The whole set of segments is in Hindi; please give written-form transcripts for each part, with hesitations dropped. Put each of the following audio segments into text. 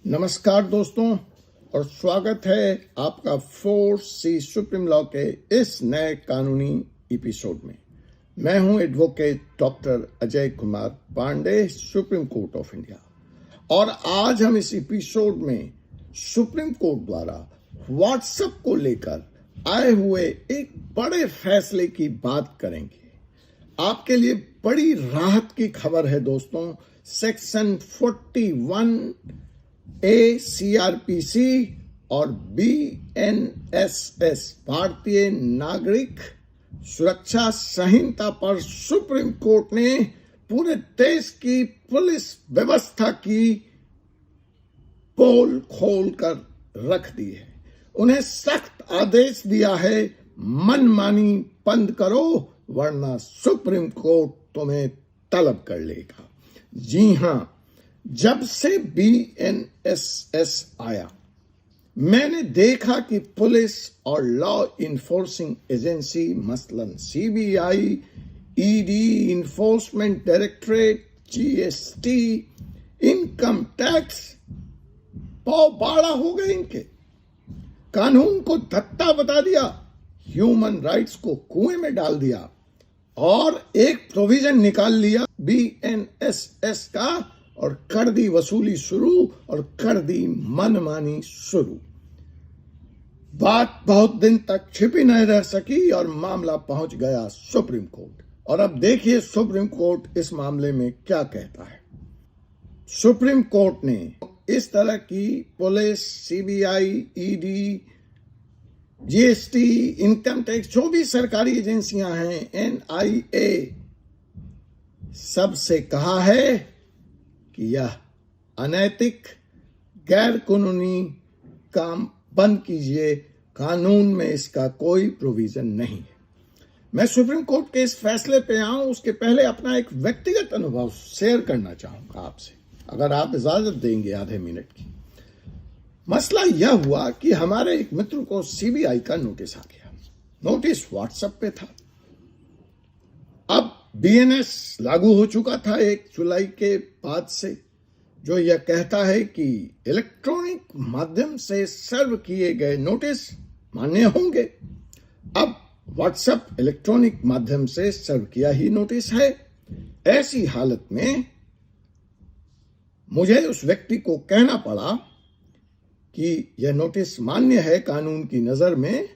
नमस्कार दोस्तों और स्वागत है आपका 4C सुप्रीम लॉ के इस नए कानूनी एपिसोड में। मैं हूं advocate doctor Ajay Kumar Pandey, supreme court of India, और आज हम इस एपिसोड में सुप्रीम कोर्ट द्वारा व्हाट्सएप को लेकर आए हुए एक बड़े फैसले की बात करेंगे। आपके लिए बड़ी राहत की खबर है दोस्तों। सेक्शन 41 CRPC और BNSS भारतीय नागरिक सुरक्षा संहिता पर सुप्रीम कोर्ट ने पूरे देश की पुलिस व्यवस्था की पोल खोल कर रख दी है। उन्हें सख्त आदेश दिया है, मनमानी बंद करो वरना सुप्रीम कोर्ट तुम्हें तलब कर लेगा। जी हां, जब से BNSS आया मैंने देखा कि पुलिस और लॉ इन्फोर्सिंग एजेंसी मसलन CBI, ED, enforcement directorate, GST, income tax पाव बाड़ा हो गए। इनके कानून को धत्ता बता दिया, ह्यूमन राइट्स को कुएं में डाल दिया और एक प्रोविजन निकाल लिया BNSS का और कर दी वसूली शुरू और कर दी मनमानी शुरू। बात बहुत दिन तक छिपी नहीं रह सकी और मामला पहुंच गया सुप्रीम कोर्ट। और अब देखिए सुप्रीम कोर्ट इस मामले में क्या कहता है। सुप्रीम कोर्ट ने इस तरह की police, CBI, ED, GST, income tax, जो भी सरकारी एजेंसियां हैं, NIA, सबसे कहा है कि यह अनैतिक गैर कानूनी काम बंद कीजिए, कानून में इसका कोई प्रोविजन नहीं है। मैं सुप्रीम कोर्ट के इस फैसले पे आऊं उसके पहले अपना एक व्यक्तिगत अनुभव शेयर करना चाहूंगा आपसे, अगर आप इजाजत देंगे आधे मिनट की। मसला यह हुआ कि हमारे एक मित्र को CBI का नोटिस आ गया। नोटिस व्हाट्सएप पे था। अब BNS लागू हो चुका था 1 जुलाई के बाद से, जो यह कहता है कि इलेक्ट्रॉनिक माध्यम से सर्व किए गए नोटिस मान्य होंगे। अब व्हाट्सएप इलेक्ट्रॉनिक माध्यम से सर्व किया ही नोटिस है। ऐसी हालत में मुझे उस व्यक्ति को कहना पड़ा कि यह नोटिस मान्य है कानून की नजर में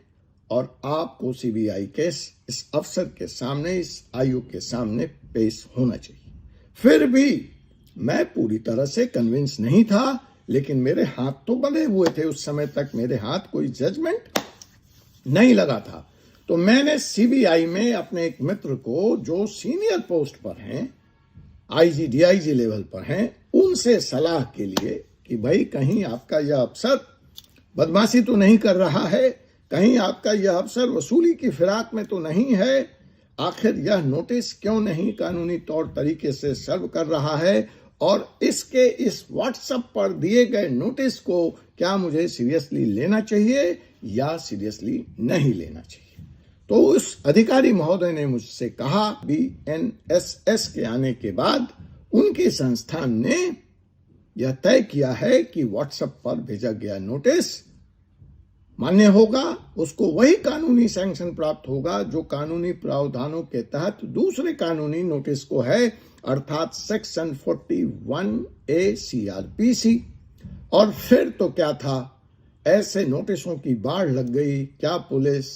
और आपको CBI के इस अफसर के सामने, इस आयोग के सामने पेश होना चाहिए। फिर भी मैं पूरी तरह से कन्विंस नहीं था, लेकिन मेरे हाथ तो बंधे हुए थे। उस समय तक मेरे हाथ कोई जजमेंट नहीं लगा था। तो मैंने CBI में अपने एक मित्र को जो सीनियर पोस्ट पर हैं, IG, DIG लेवल पर हैं, उनसे सलाह के लिए कि भाई कहीं आपका यह अफसर बदमाशी तो नहीं कर रहा है, कहीं आपका यह अफसर वसूली की फिराक में तो नहीं है, आखिर यह नोटिस क्यों नहीं कानूनी तौर तरीके से सर्व कर रहा है और इसके इस व्हाट्सएप पर दिए गए नोटिस को क्या मुझे सीरियसली लेना चाहिए या सीरियसली नहीं लेना चाहिए। तो उस अधिकारी महोदय ने मुझसे कहा, BNSS के आने के बाद उनके संस्थान ने यह तय किया है कि व्हाट्सएप पर भेजा गया नोटिस मान्य होगा, उसको वही कानूनी सैंक्शन प्राप्त होगा जो कानूनी प्रावधानों के तहत दूसरे कानूनी नोटिस को है, अर्थात सेक्शन 41 CRPC। और फिर तो क्या था, ऐसे नोटिसों की बाढ़ लग गई। क्या पुलिस,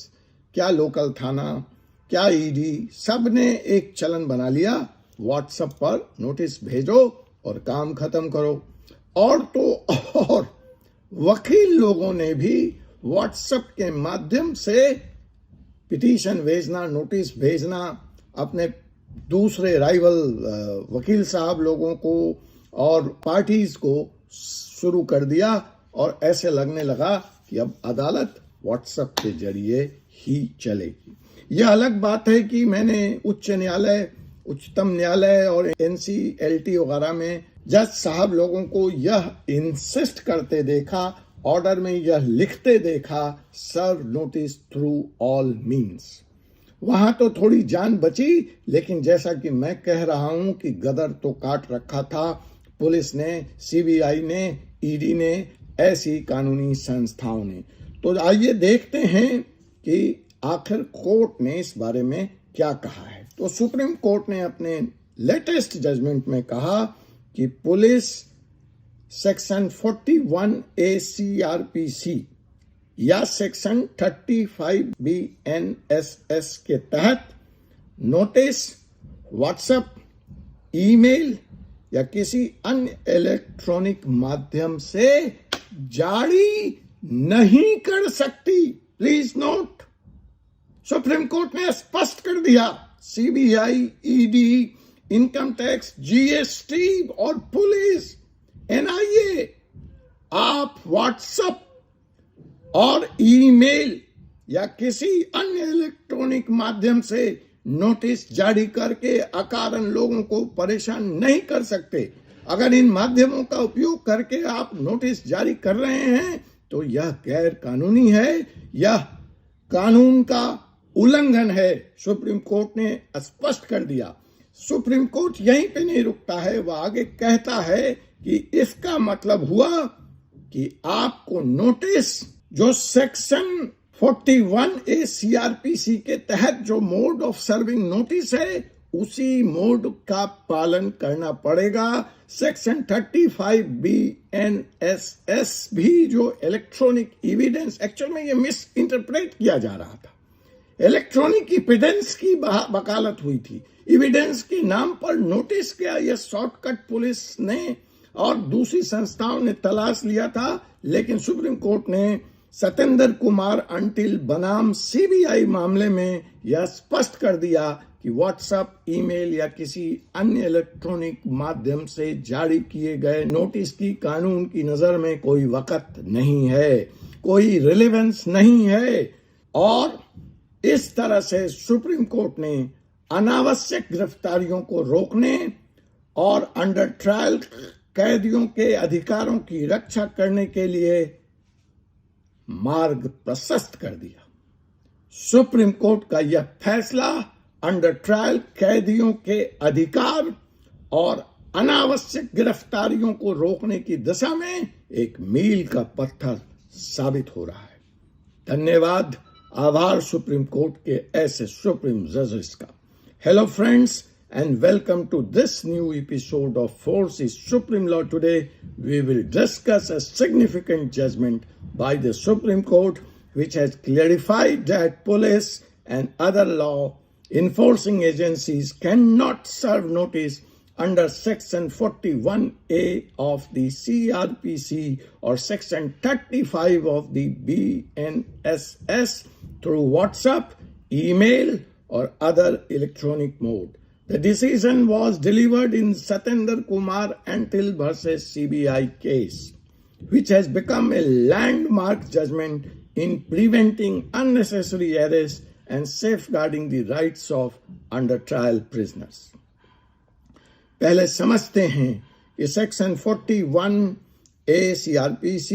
क्या लोकल थाना, क्या ED, सब ने एक चलन बना लिया, व्हाट्सएप पर नोटिस भेजो और काम खत्म करो। और तो और वकील लोगों ने भी व्हाट्सएप के माध्यम से पिटीशन भेजना, नोटिस भेजना अपने दूसरे राइवल वकील साहब लोगों को और पार्टीज को शुरू कर दिया और ऐसे लगने लगा कि अब अदालत व्हाट्सएप के जरिए ही चलेगी। यह अलग बात है कि मैंने उच्च न्यायालय, उच्चतम न्यायालय और NCLT वगैरह में जज साहब लोगों को यह इंसिस्ट करते देखा, ऑर्डर में यह लिखते देखा, serve notice through all means. वहां तो थोड़ी जान बची, लेकिन जैसा कि मैं कह रहा हूं कि गदर तो काट रखा था पुलिस ने, CBI ने, ईडी ने, ऐसी कानूनी संस्थाओं ने। तो आइए देखते हैं कि आखिर कोर्ट ने इस बारे में क्या कहा है। तो सुप्रीम कोर्ट ने अपने लेटेस्ट जजमेंट में कहा कि पुलिस सेक्शन 41A CRPC या सेक्शन 35 BNSS के तहत नोटिस, व्हाट्सएप, ईमेल या किसी अन्य इलेक्ट्रॉनिक माध्यम से जारी नहीं कर सकती। प्लीज नोट, सुप्रीम कोर्ट ने स्पष्ट कर दिया, CBI, ED, income tax, GST और पुलिस, एनआईए, आप व्हाट्सएप और ईमेल या किसी अन्य इलेक्ट्रॉनिक माध्यम से नोटिस जारी करके अकारण लोगों को परेशान नहीं कर सकते। अगर इन माध्यमों का उपयोग करके आप नोटिस जारी कर रहे हैं तो यह गैर कानूनी है, यह कानून का उल्लंघन है। सुप्रीम कोर्ट ने स्पष्ट कर दिया। सुप्रीम कोर्ट यहीं पे नहीं रुकता है, वह आगे कहता है कि इसका मतलब हुआ कि आपको नोटिस जो सेक्शन 41A CRPC के तहत जो मोड ऑफ सर्विंग नोटिस है उसी मोड का पालन करना पड़ेगा। सेक्शन 35 BNSS भी जो इलेक्ट्रॉनिक एविडेंस, एक्चुअल में ये मिस इंटरप्रेट किया जा रहा था, इलेक्ट्रॉनिक एविडेंस की वकालत हुई थी। एविडेंस के नाम पर नोटिस किया, यह शॉर्टकट पुलिस ने और दूसरी संस्थाओं ने तलाश लिया था। लेकिन सुप्रीम कोर्ट ने सतेंद्र कुमार अंटिल बनाम सीबीआई मामले में यह स्पष्ट कर दिया कि व्हाट्सएप, ईमेल या किसी अन्य इलेक्ट्रॉनिक माध्यम से जारी किए गए नोटिस की कानून की नजर में कोई वक़्त नहीं है, कोई रिलेवेंस नहीं है। और इस तरह से सुप्रीम कोर्ट ने अनावश्यक गिरफ्तारियों को रोकने और अंडर ट्रायल कैदियों के अधिकारों की रक्षा करने के लिए मार्ग प्रशस्त कर दिया। सुप्रीम कोर्ट का यह फैसला अंडर ट्रायल कैदियों के अधिकार और अनावश्यक गिरफ्तारियों को रोकने की दिशा में एक मील का पत्थर साबित हो रहा है। धन्यवाद, आभार सुप्रीम कोर्ट के ऐसे सुप्रीम जजेस का। Hello friends and welcome to this new episode of Force is Supreme Law. Today we will discuss a significant judgment by the Supreme Court which has clarified that police and other law enforcing agencies cannot serve notice under section 41A of the CRPC or section 35 of the BNSS through WhatsApp, email or other electronic mode. The decision was delivered in Satendra Kumar Antil versus CBI case, which has become a landmark judgment in preventing unnecessary arrest and safeguarding the rights of under trial prisoners. पहले समझते हैं कि सेक्शन 41A CRPC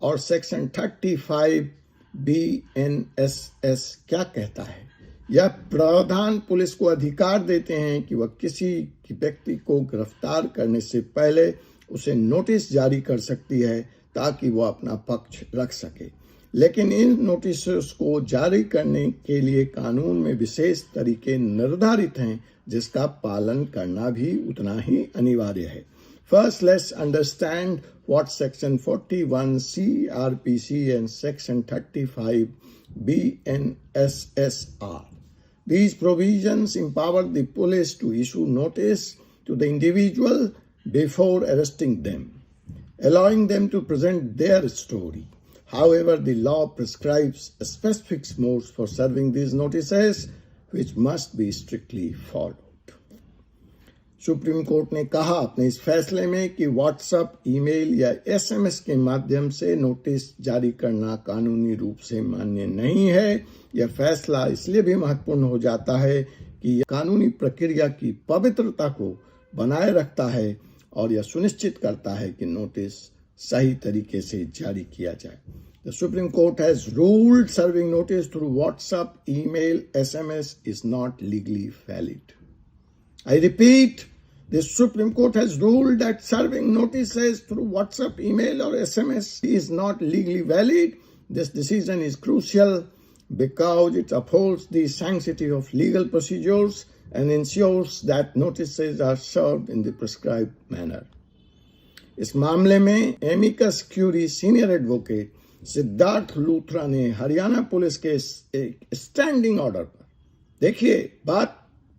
और सेक्शन 35 BNSS क्या कहता है। यह प्रावधान पुलिस को अधिकार देते हैं कि वह किसी व्यक्ति को गिरफ्तार करने से पहले उसे नोटिस जारी कर सकती है ताकि वह अपना पक्ष रख सके। लेकिन इन नोटिस को जारी करने के लिए कानून में विशेष तरीके निर्धारित हैं जिसका पालन करना भी उतना ही अनिवार्य है। First, let's understand what section 41 CRPC and section 35 BNSS are. These provisions empower the police to issue notice to the individual before arresting them, allowing them to present their story. However, the law prescribes specific modes for serving these notices, which must be strictly followed. Supreme court ने कहा अपने इस फैसले में कि व्हाट्सएप, ईमेल या एसएमएस के माध्यम से नोटिस जारी करना कानूनी रूप से मान्य नहीं है। यह फैसला इसलिए भी महत्वपूर्ण हो जाता है कि यह कानूनी प्रक्रिया की पवित्रता को बनाए रखता है और यह सुनिश्चित करता है कि नोटिस सही तरीके से जारी किया जाए। The Supreme Court has ruled serving notice through WhatsApp, email, SMS is not legally valid. I repeat, The Supreme Court has ruled that serving notices through WhatsApp, email, or SMS is not legally valid. This decision is crucial because it upholds the sanctity of legal procedures and ensures that notices are served in the prescribed manner. इस मामले में amicus curiae senior advocate Siddharth Luthra ने हरियाणा पुलिस के स्टैंडिंग ऑर्डर पर, देखिए बात,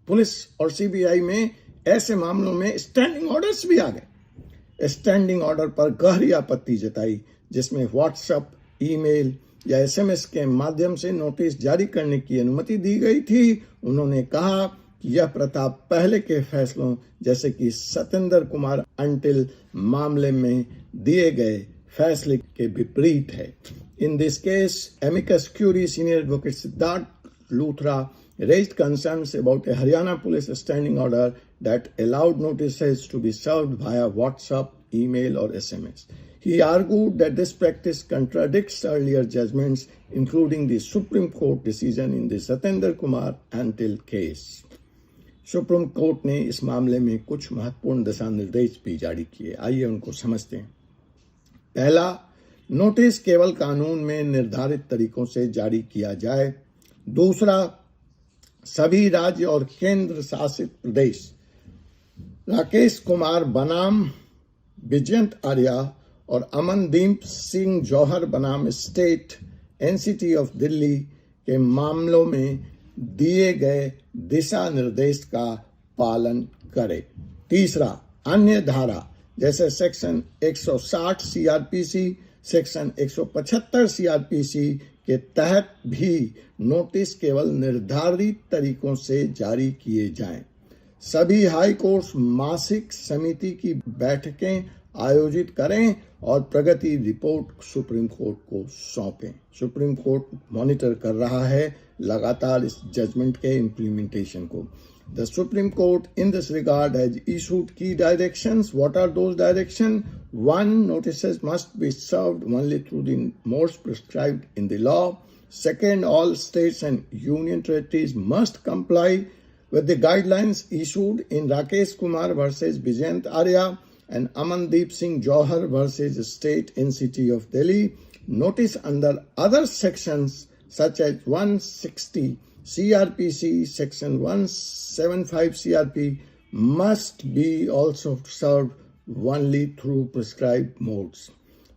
पुलिस और सीबीआई में ऐसे मामलों में स्टैंडिंग ऑर्डर्स भी आ गए, स्टैंडिंग ऑर्डर पर गहरी आपत्ति जताई जिसमें व्हाट्सएप, ईमेल या एसएमएस के माध्यम से नोटिस जारी करने की अनुमति दी गई थी। उन्होंने कहा कि यह प्रथा पहले के फैसलों जैसे कि सतेंद्र कुमार अंटिल मामले में दिए गए फैसले के विपरीत है। In this case, amicus curiae senior advocate Siddharth Luthra raised concerns about a Haryana police standing order that allowed notices to be served via WhatsApp, email, or SMS. He argued that this practice contradicts earlier judgments, including the Supreme Court decision in the Satendra Kumar Antil case. Supreme court ने इस मामले में कुछ महत्वपूर्ण दिशा निर्देश भी जारी किए। आइए उनको समझते हैं। पहला, नोटिस केवल कानून में निर्धारित तरीकों से जारी किया जाए। दूसरा, सभी राज्य और केंद्र शासित प्रदेश राकेश कुमार बनाम विजयंत आर्या और अमनदीप सिंह जौहर बनाम स्टेट एनसीटी ऑफ दिल्ली के मामलों में दिए गए दिशा निर्देश का पालन करें। तीसरा, अन्य धारा जैसे सेक्शन 160 सीआरपीसी, सेक्शन 175 सीआरपीसी के तहत भी नोटिस केवल निर्धारित तरीकों से जारी किए जाएं। सभी हाई कोर्ट मासिक समिति की बैठकें आयोजित करें और प्रगति रिपोर्ट सुप्रीम कोर्ट को सौंपें। सुप्रीम कोर्ट मॉनिटर कर रहा है लगातार इस जजमेंट के इम्प्लीमेंटेशन को। The Supreme Court in this regard has issued key directions. What are those directions? 1. Notices must be served only through the modes prescribed in the law. 2. All states and union territories must comply with the guidelines issued in Rakesh Kumar versus Vijayant Arya and Amandeep Singh Jauhar versus State NCT of Delhi. Notice under other sections such as 160 CRPC, Section 175 CRP must be also served only through prescribed modes.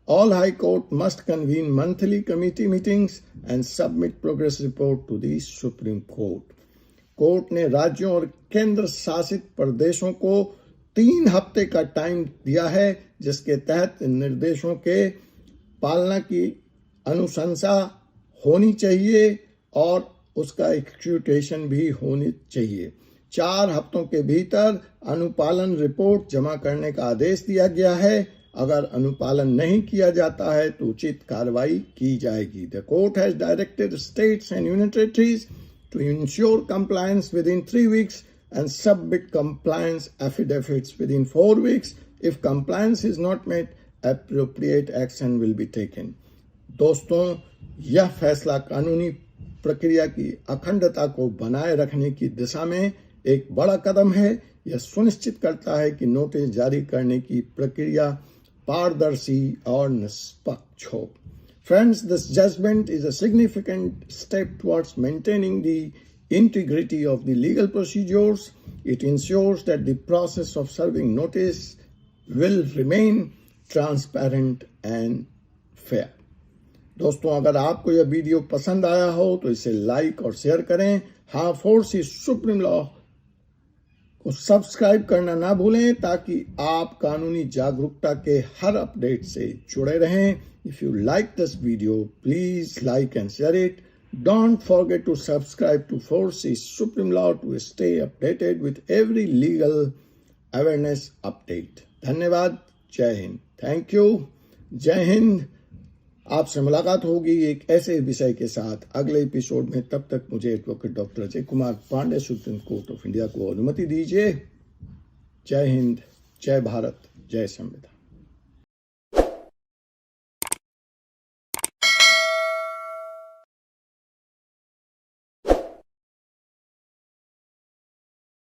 All High Court must convene monthly committee meetings and submit progress report to the Supreme Court. Court ने राज्यों और केंद्र शासित प्रदेशों को 3 हफ्ते का टाइम दिया है जिसके तहत निर्देशों के पालना की अनुशंसा होनी चाहिए और उसका एक्जीक्यूशन भी होनी चाहिए। 4 हफ्तों के भीतर अनुपालन रिपोर्ट जमा करने का आदेश दिया गया है। अगर अनुपालन नहीं किया जाता है तो उचित कार्रवाई की जाएगी। The court has directed states and union territories to ensure compliance within 3 weeks and submit compliance affidavits within 4 weeks. If compliance is not met, appropriate action will be taken. दोस्तों, यह फैसला कानूनी प्रक्रिया की अखंडता को बनाए रखने की दिशा में एक बड़ा कदम है। यह सुनिश्चित करता है कि नोटिस जारी करने की प्रक्रिया पारदर्शी और निष्पक्ष हो। Friends, this judgment is a significant step towards maintaining the integrity of the legal procedures. It ensures that the process of serving notice will remain transparent and fair. दोस्तों, अगर आपको यह वीडियो पसंद आया हो तो इसे लाइक और शेयर करें। हाँ, फोर्स सुप्रीम लॉ को सब्सक्राइब करना ना भूलें ताकि आप कानूनी जागरूकता के हर अपडेट से जुड़े रहें। If you like this video, please like and share it. Don't forget to subscribe to Forces Supreme Law to stay updated with every legal awareness update. धन्यवाद। जय हिंद। Thank you. जय हिंद। आपसे मुलाकात होगी एक ऐसे विषय के साथ अगले एपिसोड में। तब तक मुझे advocate doctor Ajay Kumar Pandey, supreme court of India को अनुमति दीजिए। जय हिंद, जय भारत, जय संविधान।